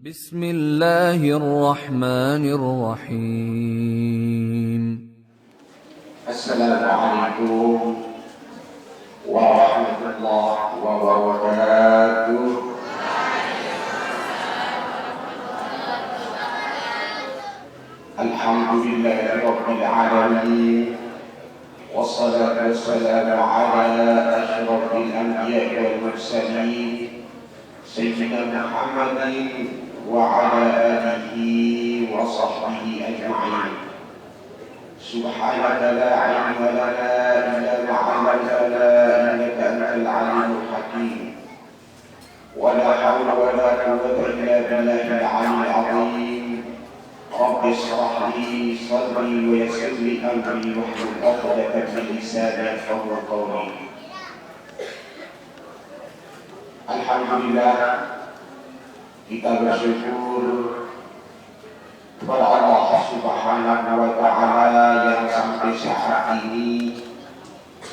Bismillahirrahmanirrahim. Assalamualaikum warahmatullahi wabarakatuh. Alhamdulillahirabbil alamin. Wassalatu wassalamu ala asyrafil anbiya'i wal mursalin sayyidina Muhammadin wa ala alihi wa sahbihi ajma'in. Subhanaka la ilma lana illa ma 'allamtana innaka antal 'alimul hakim. Wa la hawla wa la quwwata illa billahil 'aliyyil 'azim. Rabbi shrah li sadri wa yassir li amri wahlul 'uqdatam min lisani yafqahu qawli. Alhamdulillah, kita bersyukur kepada Allah Subhanahu wa Ta'ala yang sampai saat ini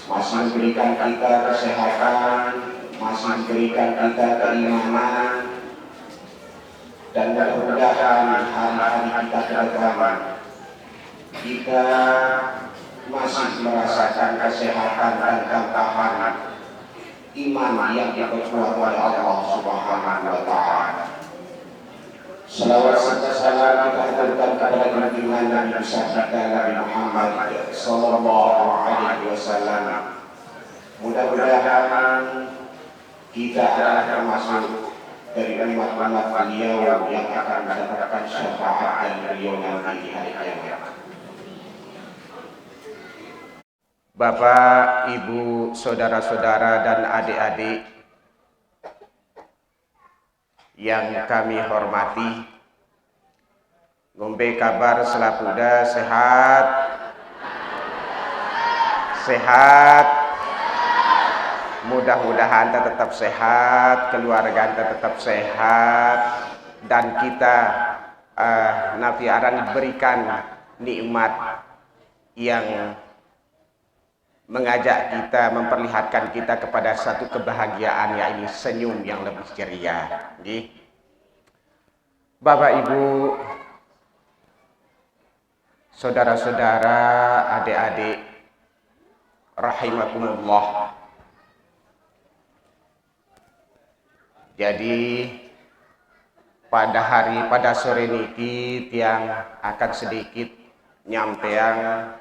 masih memberikan kita kesehatan, masih memberikan kita keimanan, dan mudah-mudahan hari-hari kita ke depan kita masih merasakan kesehatan dan ketahanan iman yang diperkuat oleh Allah Subhanahu wa Ta'ala. Salawat serta salam kita haturkan kepada junjungan Nabi besar kita Nabi Muhammad sallallahu alaihi wasallam. Mudah-mudahan kita adalah termasuk dari umat-umat beliau yang akan mendapatkan syafaat dan beliau nanti di hari kiamat. Bapak, Ibu, saudara-saudara dan adik-adik yang kami hormati, ngombe kabar selapuda sehat, mudah-mudahan tetap sehat, keluarga tetap sehat, dan kita nafiaran diberikan nikmat yang mengajak kita, memperlihatkan kita kepada satu kebahagiaan, yaitu senyum yang lebih ceria. Bapak, Ibu, saudara-saudara, adik-adik, rahimakumullah. Jadi pada sore niki yang akan sedikit nyampeang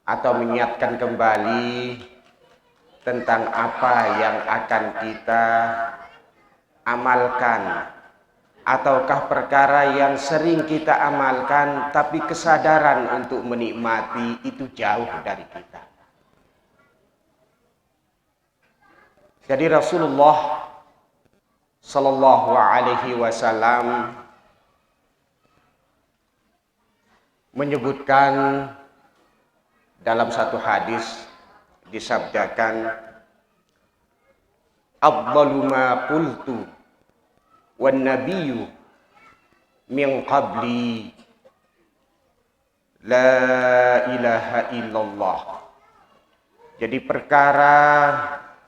atau mengingatkan kembali tentang apa yang akan kita amalkan, ataukah perkara yang sering kita amalkan tapi kesadaran untuk menikmati itu jauh dari kita. Jadi Rasulullah sallallahu alaihi wasallam menyebutkan dalam satu hadis, disabdakan, afdalu ma qultu wan nabiyyu min qabli la ilaha illallah. Jadi perkara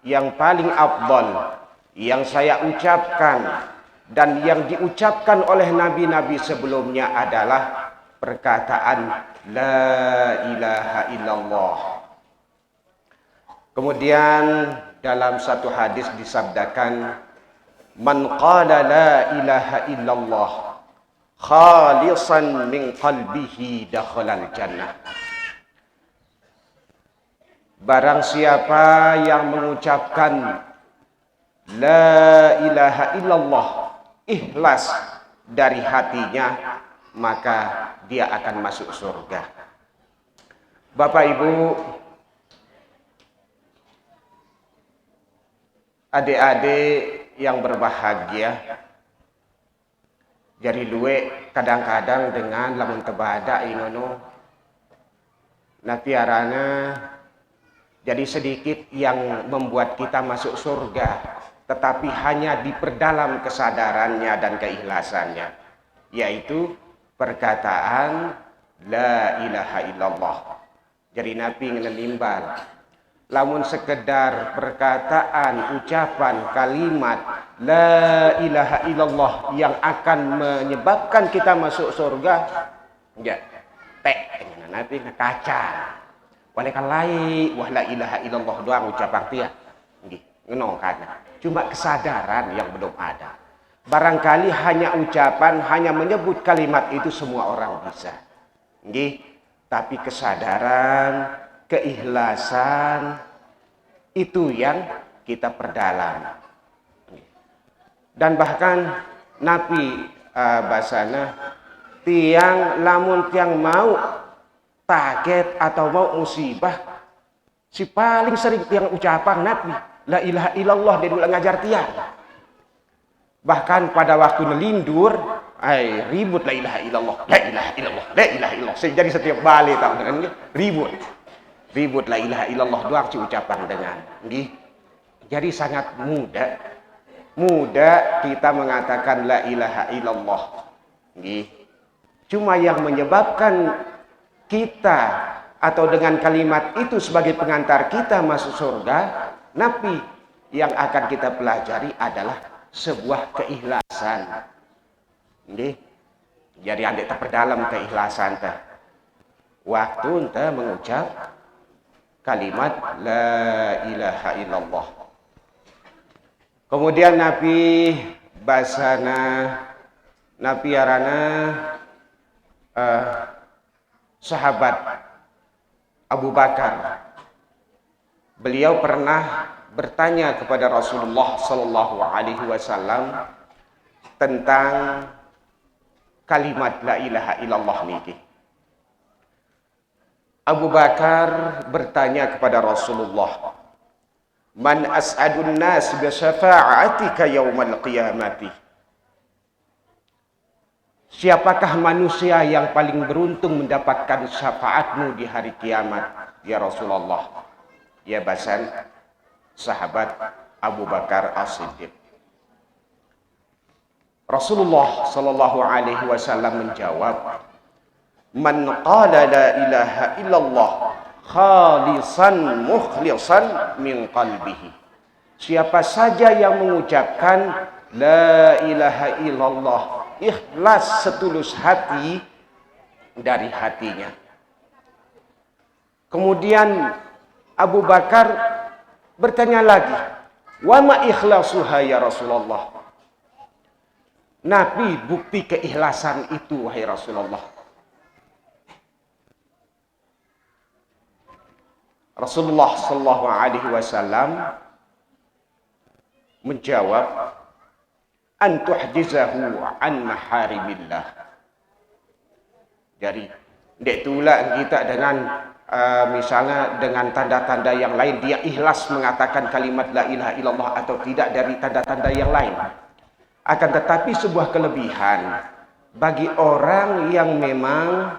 yang paling afdal yang saya ucapkan dan yang diucapkan oleh nabi-nabi sebelumnya adalah perkataan la ilaha illallah. Kemudian dalam satu hadis disabdakan, man qala la ilaha illallah khalisan min qalbihi dakhalal jannah. Barang siapa yang mengucapkan la ilaha illallah ikhlas dari hatinya, maka dia akan masuk surga. Bapak, Ibu, adik-adik yang berbahagia, jadi luwe kadang-kadang dengan lamun tebada inono napiarana jadi sedikit yang membuat kita masuk surga, tetapi hanya diperdalam kesadarannya dan keikhlasannya, yaitu perkataan la ilaha illallah. Jadi Nabi ngenimbal lamun sekedar perkataan, ucapan, kalimat la ilaha illallah yang akan menyebabkan kita masuk surga, ya tek nanti kaca. Oleh kalai wah la ilaha illallah doang ucapan dia, nggih ngono kan. Cuma kesadaran yang belum ada. Barangkali hanya ucapan, hanya menyebut kalimat itu semua orang bisa, nggih. Tapi kesadaran, keikhlasan itu yang kita perdalam. Dan bahkan Nabi basana tiang lamun tiang mau target atau mau musibah, si paling sering tiang ucapan Nabi la ilaha illallah dia dulu ngajar tiang. Bahkan pada waktu nelindur ribut la ilaha illallah, la ilaha illallah, la ilaha illallah. Jadi setiap balik tahu dengan ribut la ilaha illallah doang si ucapan dengan nggih. Jadi sangat mudah kita mengatakan la ilaha illallah nggih. Cuma yang menyebabkan kita atau dengan kalimat itu sebagai pengantar kita masuk surga, Nabi yang akan kita pelajari adalah sebuah keikhlasan. Nggih. Jadi andek terperdalam keikhlasan teh. Waktu ente mengucap kalimat la ilaha illallah. Kemudian Nabi basana Nabi arana sahabat Abu Bakar. Beliau pernah bertanya kepada Rasulullah Sallallahu Alaihi Wasallam tentang kalimat la ilaha illallah niki. Abu Bakar bertanya kepada Rasulullah, "Man as'adun nas bi syafa'atika yaumal qiyamati?" Siapakah manusia yang paling beruntung mendapatkan syafaatmu di hari kiamat, ya Rasulullah? Ya basan sahabat Abu Bakar As-Siddiq. Rasulullah Sallallahu Alaihi Wasallam menjawab, "Man qala la ilaha illallah khalisan mukhlisan min qalbihi." Siapa saja yang mengucapkan la ilaha illallah ikhlas setulus hati dari hatinya. Kemudian Abu Bakar bertanya lagi, "Wa ma ikhlasuha ya Rasulullah?" Nabi, bukti keikhlasan itu wahai Rasulullah. Rasulullah sallallahu alaihi wasallam menjawab, "An tuhjizahu an maharimillah." Jadi, dek tula kita dengan misalnya dengan tanda-tanda yang lain, dia ikhlas mengatakan kalimat la ilaha illallah atau tidak dari tanda-tanda yang lain. Akan tetapi sebuah kelebihan bagi orang yang memang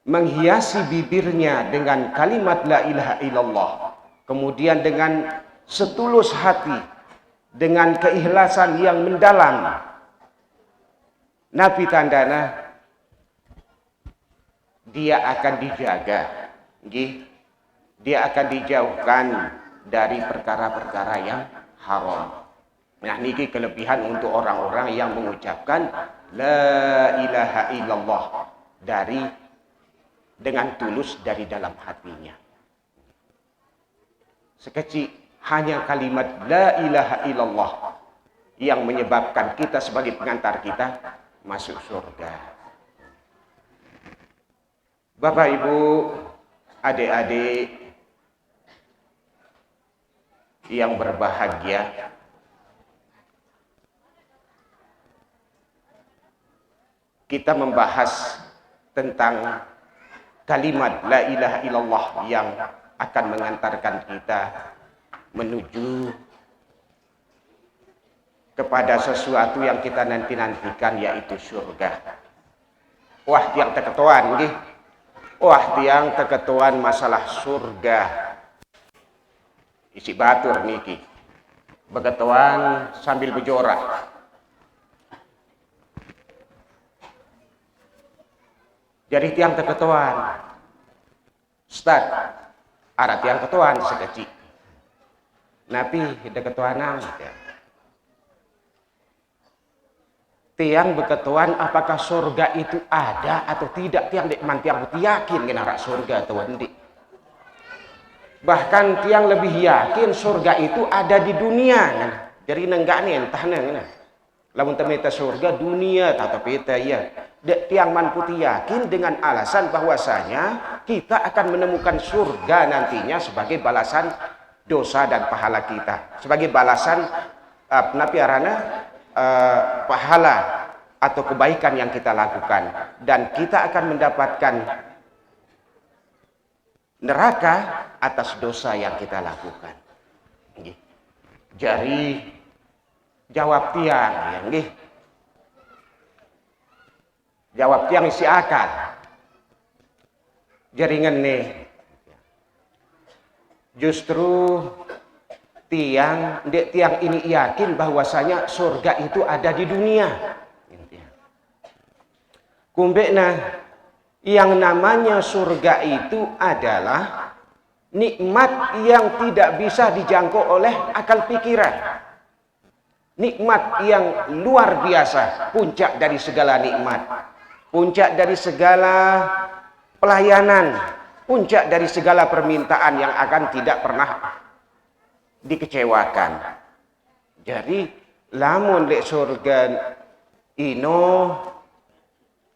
menghiasi bibirnya dengan kalimat la ilaha illallah, kemudian dengan setulus hati, dengan keikhlasan yang mendalam, Nabi tandana dia akan dijaga, dia akan dijauhkan dari perkara-perkara yang haram. Nah, niki kelebihan untuk orang-orang yang mengucapkan la ilaha illallah dengan tulus dari dalam hatinya. Sekecil hanya kalimat la ilaha illallah yang menyebabkan kita sebagai pengantar kita masuk surga. Bapak, Ibu, adik-adik yang berbahagia, kita membahas tentang kalimat la ilaha illallah yang akan mengantarkan kita menuju kepada sesuatu yang kita nanti-nantikan, yaitu surga. Wah, tiang teketuan nggih. Wah, tiang teketuan masalah surga. Isi batur niki. Begetuan sambil berjorak. Jadi tiang teketuan. Ustaz, Ada tiang ketuaan sekecil. Nabi hidupnya ketuanan. Tiang berketuan apakah surga itu ada atau tidak? Tiang dek tiang yakin kena surga atau tidak. Bahkan tiang lebih yakin surga itu ada di dunia. Jadi nenggak nih entah neng. Lamun temeta surga dunia tata peta ya. Dek tiang man putih yakin dengan alasan bahwasanya kita akan menemukan surga nantinya sebagai balasan dosa dan pahala kita, sebagai balasan pahala atau kebaikan yang kita lakukan, dan kita akan mendapatkan neraka atas dosa yang kita lakukan. Jadi jawab tiang yang jawab tiang isi akal jaringan nih. Justru tiang ini yakin bahwasanya surga itu ada di dunia. Kumbekna yang namanya surga itu adalah nikmat yang tidak bisa dijangkau oleh akal pikiran. Nikmat yang luar biasa, puncak dari segala nikmat, puncak dari segala pelayanan, puncak dari segala permintaan yang akan tidak pernah dikecewakan. Jadi lamun lek surga ino,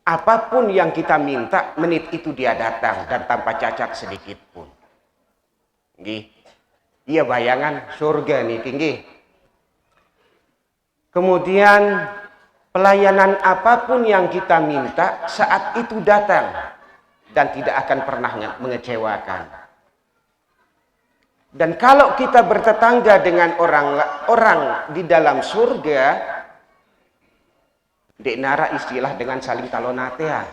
apapun yang kita minta menit itu dia datang dan tanpa cacat sedikit pun. Nggih. Iya bayangan surga nih tinggi. Kemudian pelayanan apapun yang kita minta saat itu datang dan tidak akan pernah mengecewakan. Dan kalau kita bertetangga dengan orang di dalam surga, dek nara istilah dengan saling talonatea,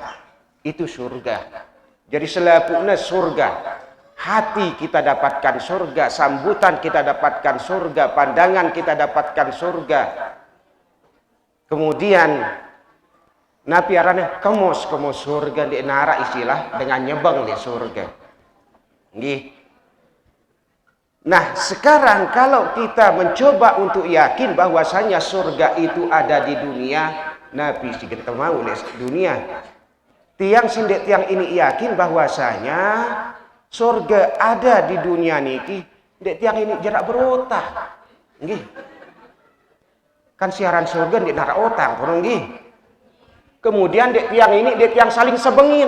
itu surga. Jadi selapuknya surga. Hati kita dapatkan surga, sambutan kita dapatkan surga, pandangan kita dapatkan surga. Kemudian Nabi arane kemos surga di nara istilah dengan nyebang di surga. Nggih. Nah, sekarang kalau kita mencoba untuk yakin bahwasanya surga itu ada di dunia, Nabi sikit mau di dunia. Tiang ini yakin bahwasanya surga ada di dunia niki, dek tiang ini jarak berotak. Nggih. Kan siaran surga di nara otang, nggih. Kemudian dek tiang saling sebengin.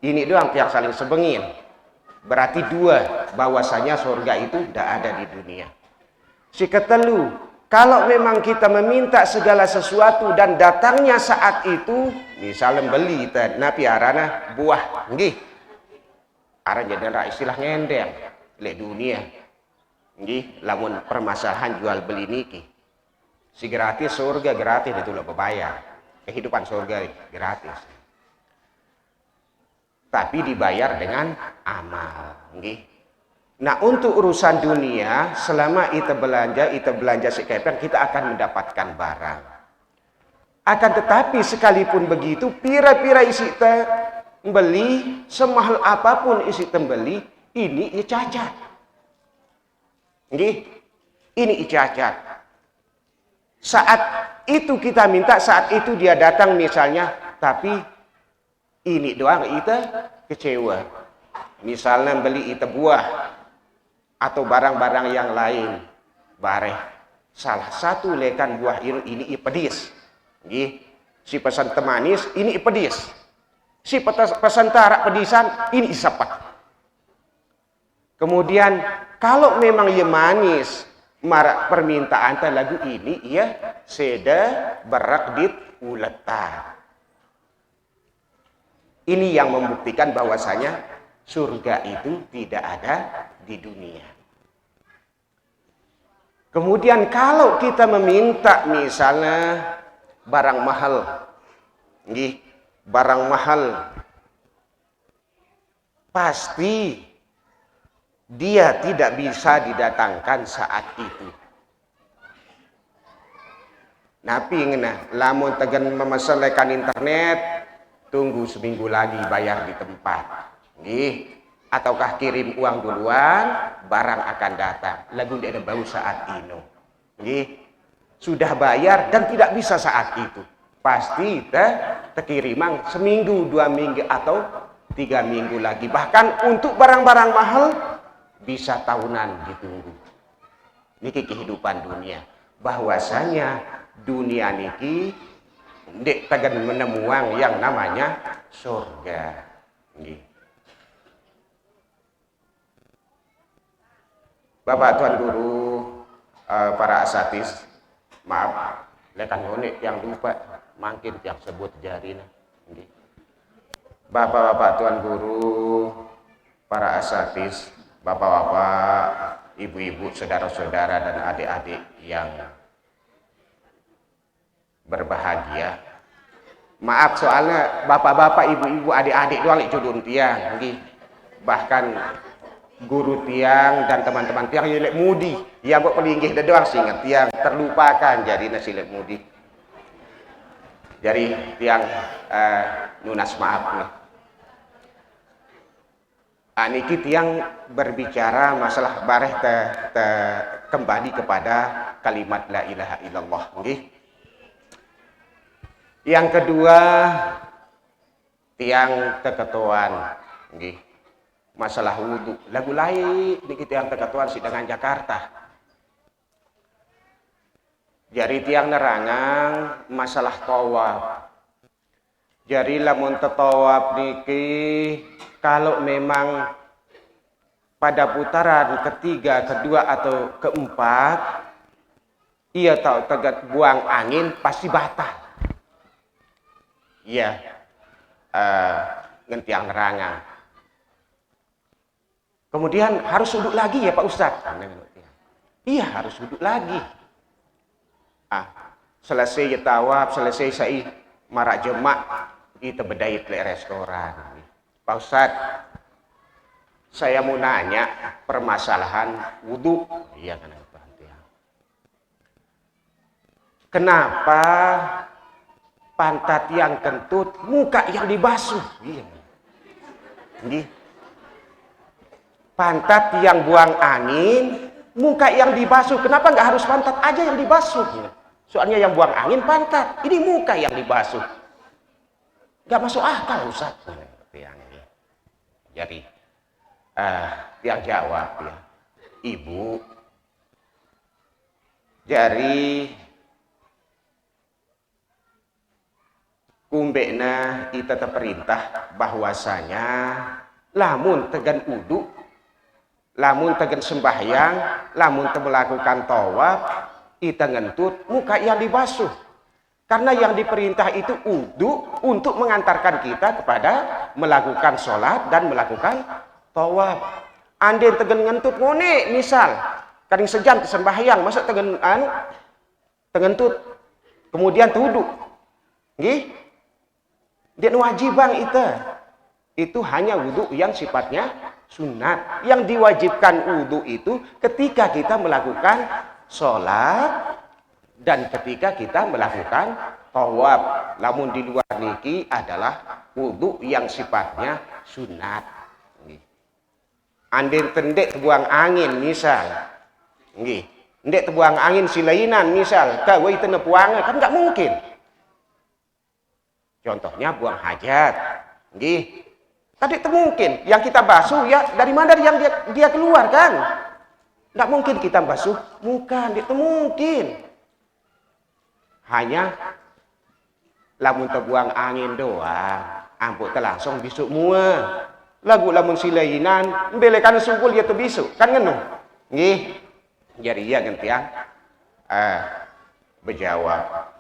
Ini doang tiang saling sebengin. Berarti dua, bahwasanya surga itu tidak ada di dunia. Si ketelu, kalau memang kita meminta segala sesuatu dan datangnya saat itu, misalnya beli napi arana buah, nggih. Arah jadi istilah ngendeng, le dunia. Nggih, lamun permasalahan jual beli niki. Si gratis surga gratis itu lo bayar. Kehidupan surga gratis. Tapi dibayar dengan amal, nggih. Nah, untuk urusan dunia, selama kita belanja sekepen, kita akan mendapatkan barang. Akan tetapi sekalipun begitu, pira-pira isi beli, semahal apapun isi beli, ini cacat. Nggih, ini cacat. Saat itu kita minta, saat itu dia datang misalnya, tapi ini doang kita kecewa. Misalnya beli itu buah atau barang-barang yang lain, bareh salah satu lekan buah ini pedis. Nggih, si pesan temanis ini pedis. Si pesan tarak pedisan ini sepat. Kemudian kalau memang ia manis, marak permintaan lagu ini ia seda berakdit uleta. Ini yang membuktikan bahwasanya surga itu tidak ada di dunia. Kemudian kalau kita meminta misalnya barang mahal, nggih, barang mahal, pasti dia tidak bisa didatangkan saat itu. Napi ngena, lamun tegan memesan lekan internet, tunggu seminggu lagi bayar di tempat. Nggih, ataukah kirim uang duluan, barang akan datang. Lagu dia ada baru saat ini. Nggih. Sudah bayar dan tidak bisa saat itu. Pasti terkirimang seminggu, 2 minggu atau 3 minggu lagi. Bahkan untuk barang-barang mahal bisa tahunan ditunggu. Niki kehidupan dunia. Bahwasanya dunia niki ndek tegan menemuang yang namanya surga. Nggih. Bapak Tuan Guru, para asatis, maaf, lekan ngonek yang lupa, makin yang sebut jarina. Nggih. Bapak-bapak Tuan Guru, para asatis, bapak-bapak, ibu-ibu, saudara-saudara dan adik-adik yang berbahagia. Maaf soalnya bapak-bapak, ibu-ibu, adik-adik doang cudun tiang, nggih. Bahkan guru tiang dan teman-teman tiang yang mudi, yang buat pelinggih doang singet tiang terlupakan jadi nasilek mudi. Jadi tiang nunas maaf nih. Niki tiang berbicara masalah bareh kembali kepada kalimat la ilaha illallah, nggih. Yang kedua, tiang keketuaan, nggih. Masalah wudhu, lagu lain niki tiang keketuaan sidangan Jakarta. Jadi tiang nerangang masalah tawaf. Jadi lamun tetawaf niki kalau memang pada putaran ketiga, kedua atau keempat ia tahu tegat buang angin pasti batal. Iya, ngentiang nerangang. Kemudian harus duduk lagi ya Pak Ustadz. Iya harus duduk lagi. Selesai ya tawaf, selesai saya marak jemak, kita berdaya ke restoran. Pak Ustadz, saya mau nanya permasalahan wudhu. Iya kan? Kenapa pantat yang kentut, muka yang dibasuh? Iya. Pantat yang buang angin, muka yang dibasuh. Kenapa nggak harus pantat aja yang dibasuh? Soalnya yang buang angin pantat, ini muka yang dibasuh. Nggak masuk akal Ustaz. Jadi, yang jawab ya, Ibu. Jadi, kumbekna kita terperintah bahwasanya lamun tegan udu, lamun tegan sembahyang, lamun melakukan tawaf, kita ngentut muka yang dibasuh. Karena yang diperintah itu udu untuk mengantarkan kita kepada melakukan sholat dan melakukan tawaf. Andai tegan ngentut ngone, misal kadang sejam sembahyang, masa tegan ngentut, kemudian tuduh, nggih? Dia wajibang itu hanya wudhu yang sifatnya sunat. Yang diwajibkan wudhu itu ketika kita melakukan sholat dan ketika kita melakukan tawaf. Namun di luar niki adalah wudhu yang sifatnya sunat. Andai tendek buang angin misal, ndek buang angin silainan misal, kau itu nepuang kan nggak mungkin. Contohnya buang hajat, nggih. Tadi itu mungkin yang kita basuh ya dari mana yang dia keluar kan? Nggak mungkin kita basuh muka, itu mungkin. Hanya lamun terbuang angin doang, ampun langsung bisuk mua. Lagu lamun silainan, belekan sungkul ya bisuk, kan ngenu. Nggih. Jadi ya gentiang berjawab.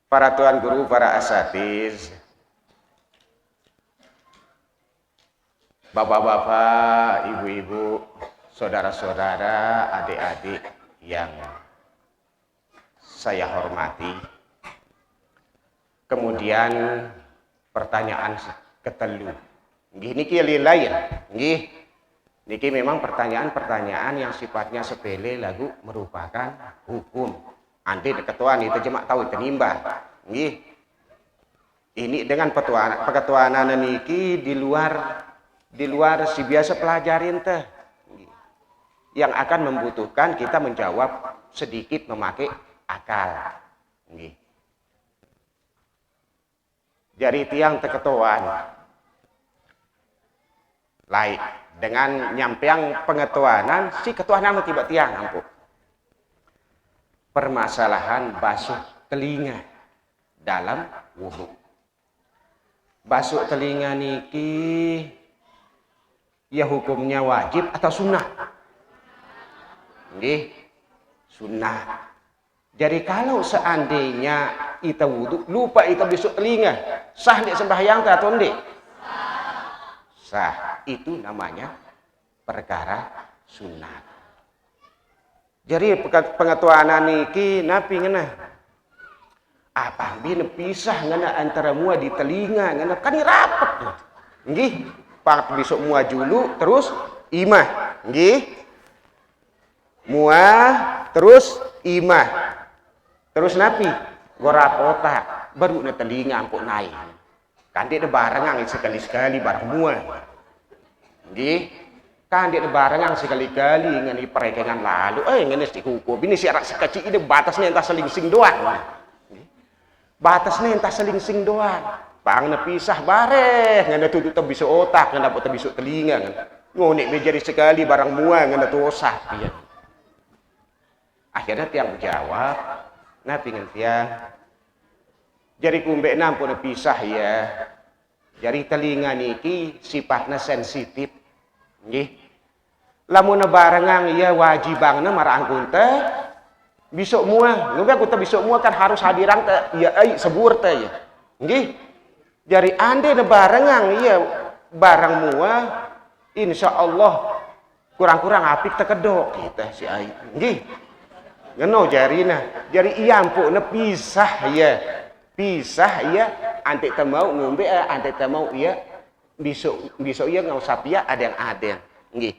Para tuan guru, para asatiz, bapak-bapak, ibu-ibu, saudara-saudara, adik-adik yang saya hormati. Kemudian pertanyaan ketelu. Niki lain, nggih. Niki memang pertanyaan-pertanyaan yang sifatnya sepele lagu merupakan hukum. Andai ketuaan itu cuma tahu tenimbang, nggih. Ini dengan perketuanan niki di luar di luar si biasa pelajarin teh, yang akan membutuhkan kita menjawab sedikit memakai akal. Jadi tiang teketuan lain dengan nyampeang pengetuanan si ketuanan tiba tiang ampuh. Permasalahan basuh telinga dalam wudu. Basuh telinga niki ya hukumnya wajib atau sunnah? Nggih, sunnah. Jadi kalau seandainya kita wudu lupa kita basuh telinga, sah ndik sembahyang atau ndik? Sah. Itu namanya perkara sunnah. Jadi pengetahuan niki napi ngena. Apa bina pisah ngena antara mua di telinga ngena kan rapat. Nggih, pak besok mua dulu terus imah. Nggih. Mua terus imah. Terus napi gorap otak baru na telinga ampuk naik. Kan dia barengan sekali-sekali bareng mua. Nggih. Kan dia barengan sekali-kali ngani perekengan lalu ngene dihukum ini syarat sekecil ini batasnya entah selingsing doang. Batasnya entah selingsing doang. Bang pisah bareh ngene tutup bisa otak ngene dapat bisa telinga ngene. Ngonek menjadi sekali barang mua ngene tu osah piye. Akhirnya tiang jawab, nah pingin tiang. Jadi kumbe nampun pisah ya. Jadi telinga niki sifatnya sensitif. Nggih. Lamun barengan ya wajibangna marang teh besok mua. Ngombe aku teh besok mua kan harus hadirang teh ya sebur teh ya. Nggih. Jadi ande barengan ya barang mua insyaallah kurang-kurang apik teh kedok kita si ai. Nggih. Ngeno jarina. Jadi iya ampuna pisah ya. Pisah ya ante teh mau ngombe ante teh mau ya besok ya nggak usah pia ada yang nggih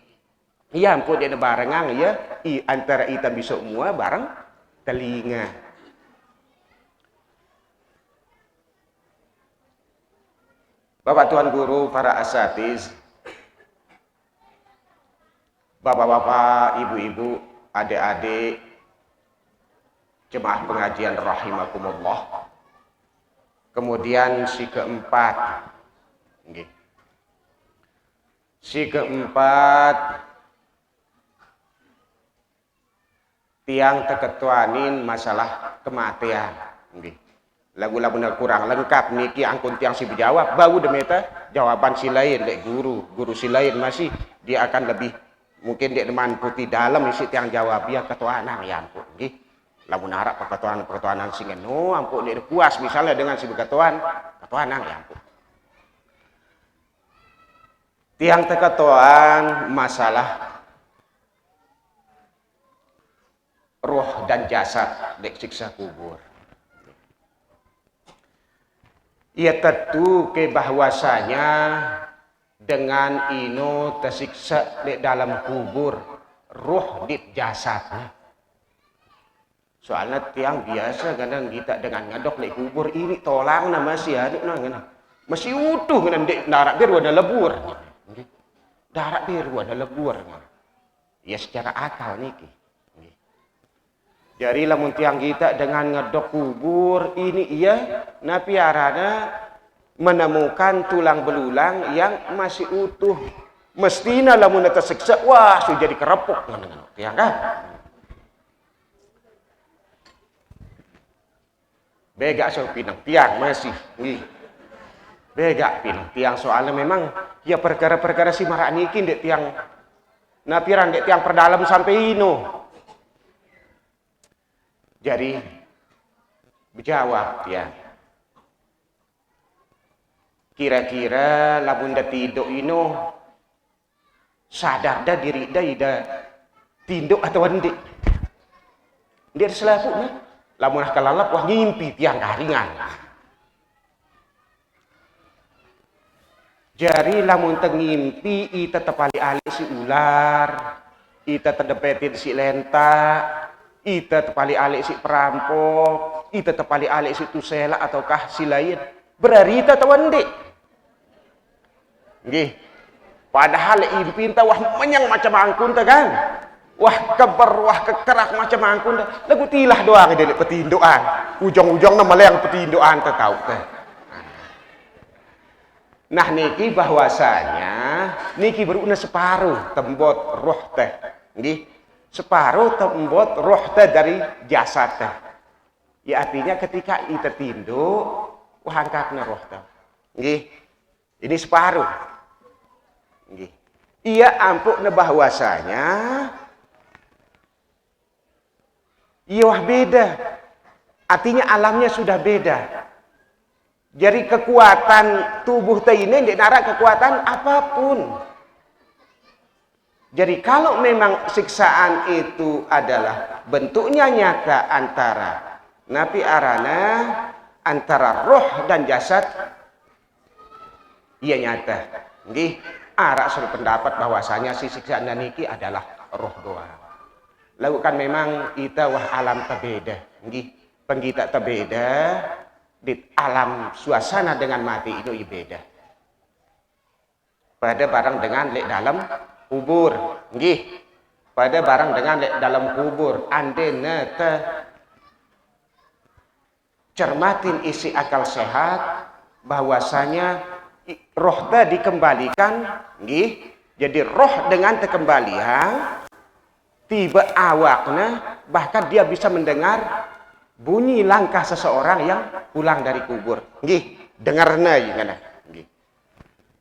iya ampun dia barengan ya antara kita besok semua bareng telinga. Bapak Tuan Guru, para asatiz, bapak-bapak, ibu-ibu, adik-adik, jemaah pengajian rahimakumullah. Kemudian si keempat, nggih. Si keempat tiang teketuanin masalah kematian. Nggih. Lagu-lagu kurang lengkap niki angkun tiang si berjawab bau demeta jawaban si lain dek guru si lain masih dia akan lebih mungkin dia deman putih dalam isi tiang jawab ya ketuanan ya ampun nggih. Lagu narak perketuanan sing no ampun dia puas misalnya dengan si ketuanan ya ampun. Tiang teketuan masalah roh dan jasad dek siksa kubur. Ia tentu ke bahwasanya dengan ino tersiksa di dalam kubur roh di jasadnya. Soalnya tiang biasa kadang kita dengan ngadok di kubur ini tolang na masih ada masih utuh dengan darah biru ada lebur. Darah biru ada lebur. Ya secara akal niki. Jadi lamun tiang kita dengan ngedok kubur ini iya napiarana menemukan tulang belulang yang masih utuh. Mestinya lamun tersiksa wah sudah jadi kerepuk tiang kan. Bega so pinang tiang masih nggih. Bega pinang tiang soalnya memang ya perkara-perkara si marak niki dek tiang napiran dek tiang perdalam sampai ino. Jadi berjawab ya. Kira-kira lamun da tido ino sadar dah diri dah tinduk atau hendik. Dia selaku nah. Lamun kalalap wah ngimpi tiang karingan. Jadi lamun tengimpi ita tepali alih si ular, ita terdepetin si lenta, ita tepali alih si perampok, ita tepali alih si tusela ataukah si lain. Berarti ita tahu ndik. Nggih. Padahal impin tah wah menyang macam angkun tah kan. Wah keber, wah kekerak macam angkun tah. Lagu tilah doang dia petindoan. Ujung-ujungna meleng petindoan tah tahu teh. Nah niki bahwasanya niki beruna separuh tembot roh teh. Nggih. Separuh tembot roh teh dari jasad teh. Ya artinya ketika ita tinduk wah angkatna roh teh. Nggih. Ini separuh. Nggih. Ia ampukna bahwasanya iya wah beda. Artinya alamnya sudah beda. Jadi kekuatan tubuh teh ini tidak nara kekuatan apapun. Jadi kalau memang siksaan itu adalah bentuknya nyata antara napi arana antara roh dan jasad, iya nyata. Nggih, arak suruh pendapat bahwasanya si siksaan niki adalah roh doang. Lalu kan memang kita wah alam terbeda. Nggih, penggita terbeda. Di alam suasana dengan mati itu beda. Pada barang dengan lek dalam kubur, nggih. Pada barang dengan lek dalam kubur, andena te cermatin isi akal sehat bahwasanya roh te dikembalikan, nggih. Jadi roh dengan tekembalian tiba awakna bahkan dia bisa mendengar bunyi langkah seseorang yang pulang dari kubur. Nggih, dengarna gimana? Nggih.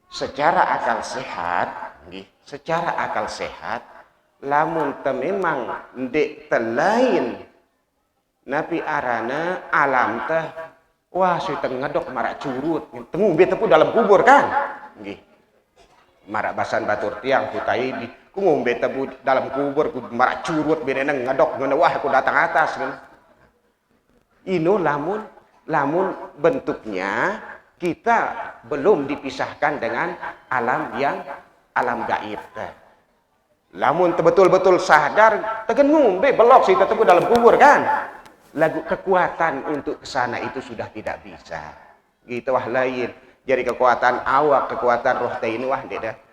Secara akal sehat, nggih, secara akal sehat lamun teu memang ndek telain napi arana alam teh wah suy teu ngedok marak curut, teu ngombe teu dalam kubur kan? Nggih. Marak basan batur tiang kutai di ku ngombe teu dalam kubur ku marak curut benena ngedok ngene wah ku datang atas kan. Ino lamun bentuknya kita belum dipisahkan dengan alam yang alam gaib. Lamun betul-betul sadar, tegen ngombe belok sih tetap dalam kubur kan. Lagu kekuatan untuk kesana itu sudah tidak bisa. Gitu wah lain. Jadi kekuatan awak, kekuatan roh teh ini wah tidak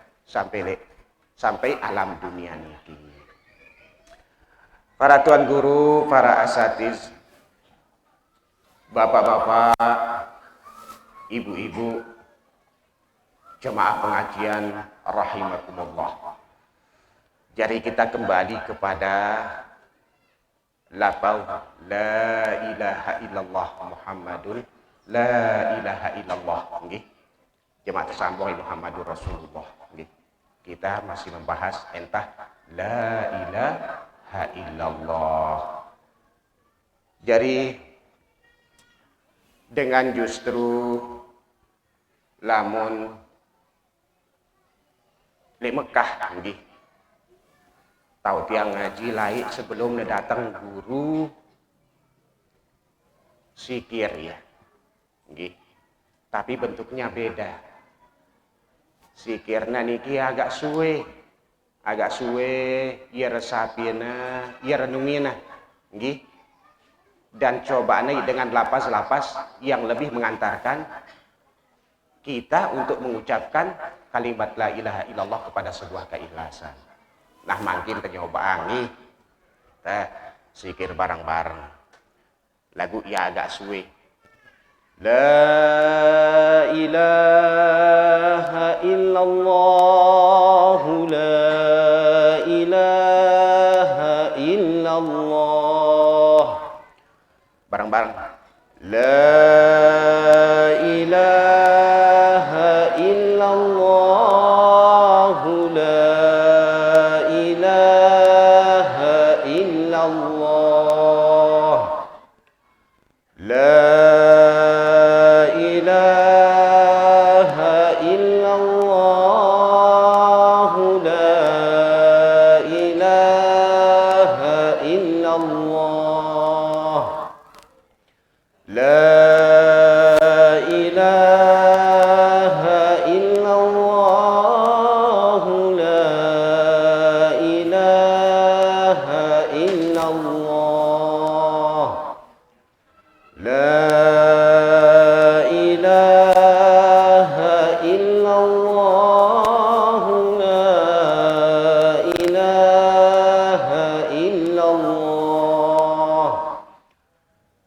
sampai alam dunia niki. Para tuan guru, para asatiz, bapak-bapak, ibu-ibu, jemaah pengajian rahimakumullah. Jadi kita kembali kepada lafaz la ilaha illallah Muhammadun la ilaha illallah. Nggih. Jemaah tersambung Muhammadur Rasulullah. Nggih. Kita masih membahas entah la ilaha illallah. Jadi dengan justru lamun di Mekah nggih tahu tiang ngaji lain sebelum datang guru sikir ya nggih tapi bentuknya beda. Sikirna niki agak suwe ieu resapina ieu renungina nggih. Dan cobaan dengan lapas-lapas yang lebih mengantarkan kita untuk mengucapkan kalimat la ilaha illallah kepada sebuah keikhlasan. Nah makin penyobaan nih teh sikir bareng-bareng lagu ya agak suwe la ilaha illallah la ilaha illallah bareng-bareng la ilaha illallah la ilaha illallah la ilaha illallah la ilaha illallah la ilaha illallah la ilaha illallah la ilaha illallah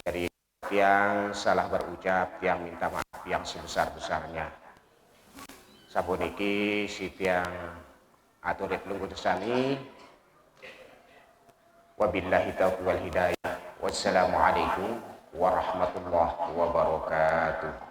Dari yang salah berucap, yang minta maaf yang sebesar-besarnya. Sabuniki sitiang aturit lungguh desani. Wabillahi taufiq wal hidayah. Wassalamualaikum warahmatullahi wabarakatuh.